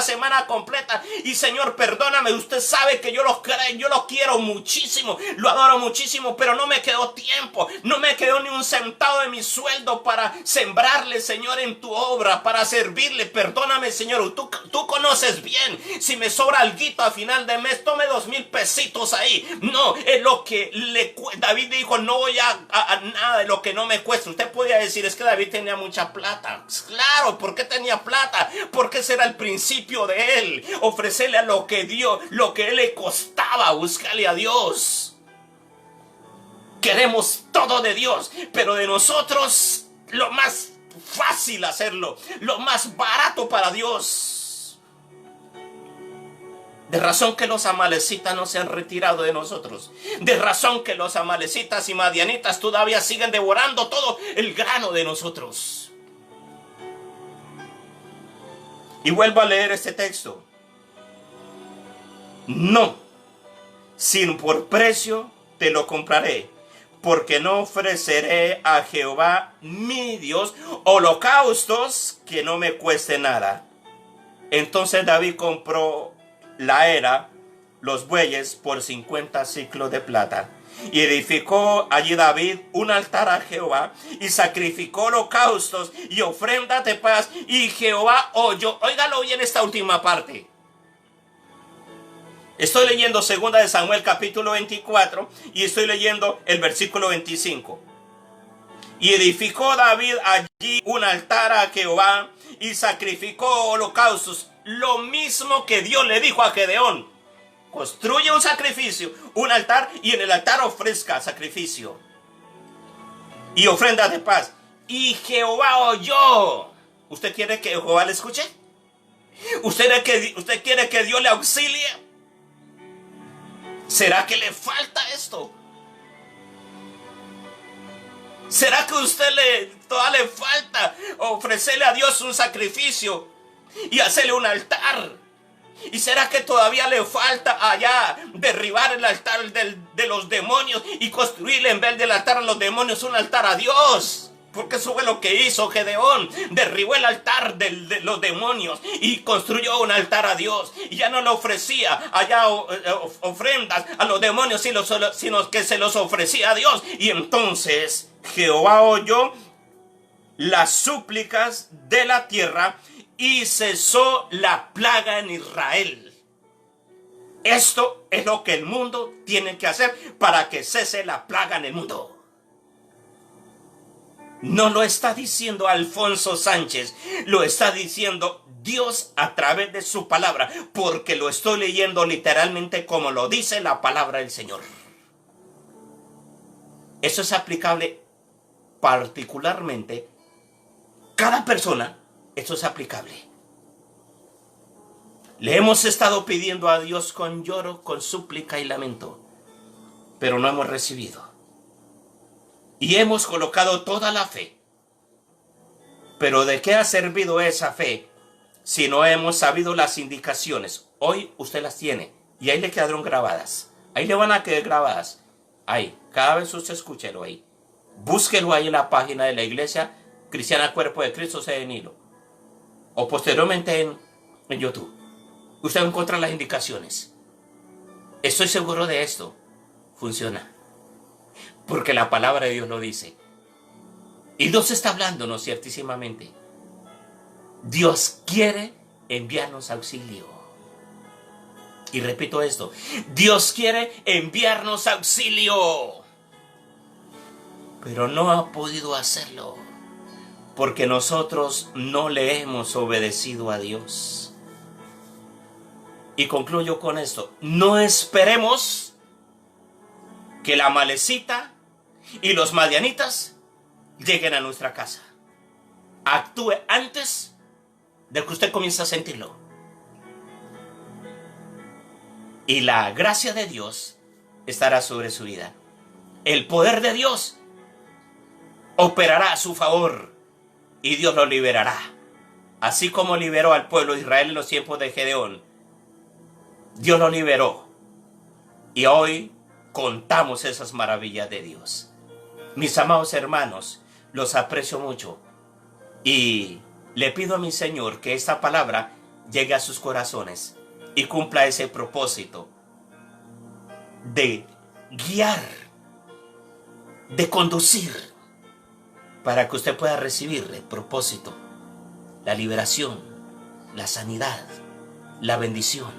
semana completa. Y Señor, perdóname, usted sabe que yo lo quiero muchísimo, lo adoro muchísimo, pero no me quedó tiempo, no me quedó ni un centavo de mi sueldo para sembrarle, Señor, en tu obra, para servirle. Perdóname, Señor, tú conoces bien. Si me sobra alguito a final de mes, tome 2,000 pesitos ahí. No, es lo que David dijo: no voy a nada de lo que no me cuesta. Usted podría decir: es que David tenía mucha plata. Claro, ¿por qué tenía plata? Porque ese era el principio de él, ofrecerle a lo que él le costaba, buscarle a Dios. Queremos todo de Dios, pero de nosotros lo más fácil hacerlo, lo más barato para Dios. De razón que los amalecitas no se han retirado de nosotros. De razón que los amalecitas y madianitas todavía siguen devorando todo el grano de nosotros. Y vuelvo a leer este texto. No, sino por precio te lo compraré, porque no ofreceré a Jehová mi Dios holocaustos que no me cueste nada. Entonces David compró la era, los bueyes, por 50 siclos de plata. Y edificó allí David un altar a Jehová, y sacrificó holocaustos y ofrendas de paz, y Jehová oyó. Óigalo bien esta última parte. Estoy leyendo 2 de Samuel capítulo 24 y estoy leyendo el versículo 25. Y edificó David allí un altar a Jehová y sacrificó holocaustos. Lo mismo que Dios le dijo a Gedeón. Construye un sacrificio, un altar, y en el altar ofrezca sacrificio y ofrendas de paz. Y Jehová oyó. ¿Usted quiere que Jehová le escuche? ¿Usted quiere que Dios le auxilie? ¿Será que le falta esto? ¿Será que todavía le falta ofrecerle a Dios un sacrificio y hacerle un altar? ¿Y será que todavía le falta allá derribar el altar de los demonios y construirle en vez del altar a los demonios un altar a Dios? Porque eso fue lo que hizo Gedeón. Derribó el altar de los demonios y construyó un altar a Dios. Y ya no le ofrecía allá ofrendas a los demonios, sino que se los ofrecía a Dios. Y entonces Jehová oyó las súplicas de la tierra y cesó la plaga en Israel. Esto es lo que el mundo tiene que hacer para que cese la plaga en el mundo. No lo está diciendo Alfonso Sánchez, lo está diciendo Dios a través de su palabra, porque lo estoy leyendo literalmente como lo dice la palabra del Señor. Eso es aplicable particularmente cada persona. Eso es aplicable. Le hemos estado pidiendo a Dios con lloro, con súplica y lamento, pero no hemos recibido. Y hemos colocado toda la fe. Pero ¿de qué ha servido esa fe si no hemos sabido las indicaciones? Hoy usted las tiene y ahí le quedaron grabadas. Ahí le van a quedar grabadas. Ahí, cada vez usted escúchelo ahí. Búsquelo ahí en la página de la Iglesia Cristiana Cuerpo de Cristo Sede en Hilo. O posteriormente en YouTube. Usted va a encontrar las indicaciones. Estoy seguro de esto. Funciona. Porque la palabra de Dios lo dice. Y Dios está hablándonos ciertísimamente. Dios quiere enviarnos auxilio. Y repito esto. Dios quiere enviarnos auxilio. Pero no ha podido hacerlo. Porque nosotros no le hemos obedecido a Dios. Y concluyo con esto. No esperemos que la malecita y los madianitas lleguen a nuestra casa. Actúe antes de que usted comience a sentirlo. Y la gracia de Dios estará sobre su vida. El poder de Dios operará a su favor y Dios lo liberará. Así como liberó al pueblo de Israel en los tiempos de Gedeón. Dios lo liberó. Y hoy contamos esas maravillas de Dios. Mis amados hermanos, los aprecio mucho. Y le pido a mi Señor que esta palabra llegue a sus corazones y cumpla ese propósito de guiar, de conducir, para que usted pueda recibir el propósito, la liberación, la sanidad, la bendición,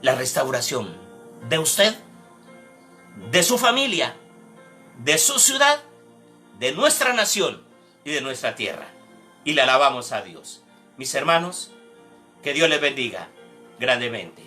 la restauración de usted, de su familia, de su ciudad, de nuestra nación y de nuestra tierra. Y le alabamos a Dios. Mis hermanos, que Dios les bendiga grandemente.